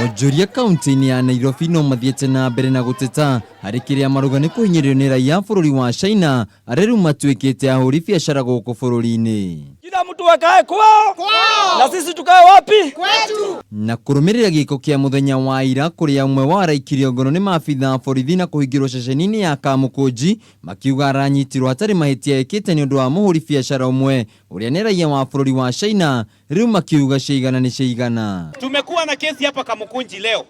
Onjoria kaunti-ini ya Nairobi no mathiete na mbere na guteta hari kiria maruga ni kuhinyirio ni raia bururi wa China areru matuikite ahuri biacara guku bururi-ini. Kila mtu akae kwao na sisi tukae wapi? Kwetu. Na kurumirira giko kia muthenya wa ira kuria umwe wa raikirio ngono ni maabitha borithi na kuhingirwo ceceni-ini ya kamukunji makiuga aranyitirwo atari mahetia ekite ni undu wa muhuri biacara umwe uria ni raia wa bururi wa China riu makiuga ciigana ni ciigana. Tumekuwa na kesi hapa Kamukunji leo.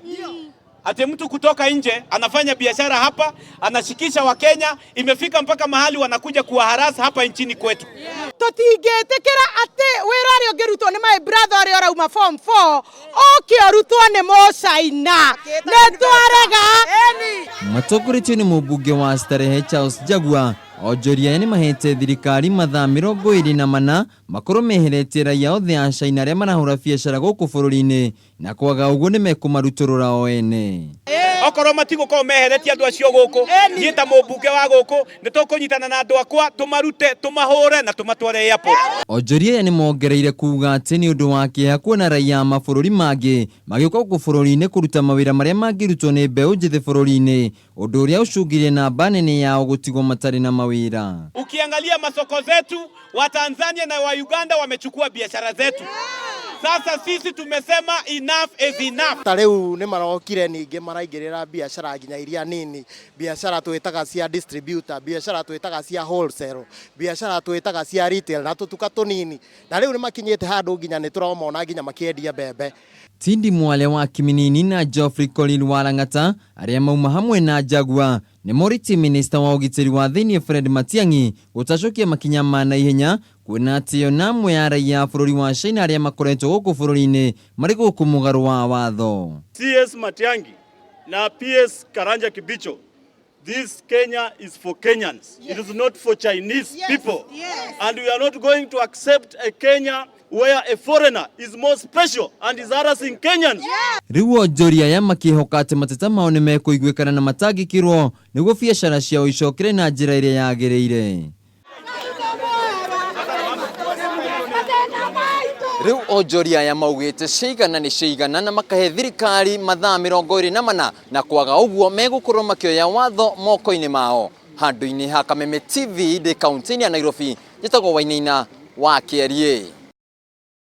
Ate mtu kutoka nje anafanya biashara hapa, anashikisha wa Kenya, imefika mpaka mahali wanakuja kuwaharasa hapa nchini kwetu. Tutingetekera ate werario ngerutwo ni my brother ori orauma form 4 okiorutwo ni Muchina netwarega matokoretio ni mubunge wa Starehe Charles Jagua. Onjoria ni mahete thirikari mathaa 24 makorwo meheretie raia othe a China aria marahura biacara guku bururi-ini na kwaga uguo ni mekumaruturura o ene. Okorwo matigukorwo meheretie andu acio guku nie ta mubunge wa guku ni tukunyitana na andu akwa tumarute tumahure na tumatware airport. Onjoria ni mongereire kuuga ati ni undu wa kieha kuona raia mabururi mangi magiuka guku bururi-ini kuruta mawira maria mangirutwo ni mbeu njithi bururi-ini undu uria ucungirie namba nene yao gutigwo matari na mawira. Ukiangalia masoko zetu wa Tanzania na wa Uganda wamechukua biashara zetu. Sasa sisi tumesema enough is enough. Tareu ni marokire ninge maraingirira biashara nginya iria nini, biashara twitaga cia distributor, biashara twitaga cia wholesale, biashara twitaga cia retail na tutuka tunini. Na riu ni makinyete handu nginya ni turamona nginya makiendia bebe. Tindi Mwale wa Kiminini na Geoffrey Colin Warangata aria mauma hamwe na Jagua ni moriti minister wa ugitiri wa thiini Fred Matiang'i gutacokia makinya ma na ihenya kuona atio na amwe ya raia bururi wa China aria makoretwo guku bururi-ini mari guku mugaru wa watho. CS Matiang'i na PS Karanja Kibicho, this Kenya is for Kenyans. It is not for Chinese people. And we are not going to accept a Kenya where a foreigner is more special and is harassing Kenyans. Riu Onjoria ya makihoka ati mateta mao ni mekuiguikana na matangikirwo niguo biacara ciao icokire na njira iria yagiriire. Riu Onjoria ya maugite ciigana ni ciigana na makahe thirikari mathaa 24 na kwaga uguo megukorwo makioya watho moko-ini mao. Handu-ini ha Kameme TV de kaunti-ini ya Nairobi, jitagwo Wainaina wa Kierie.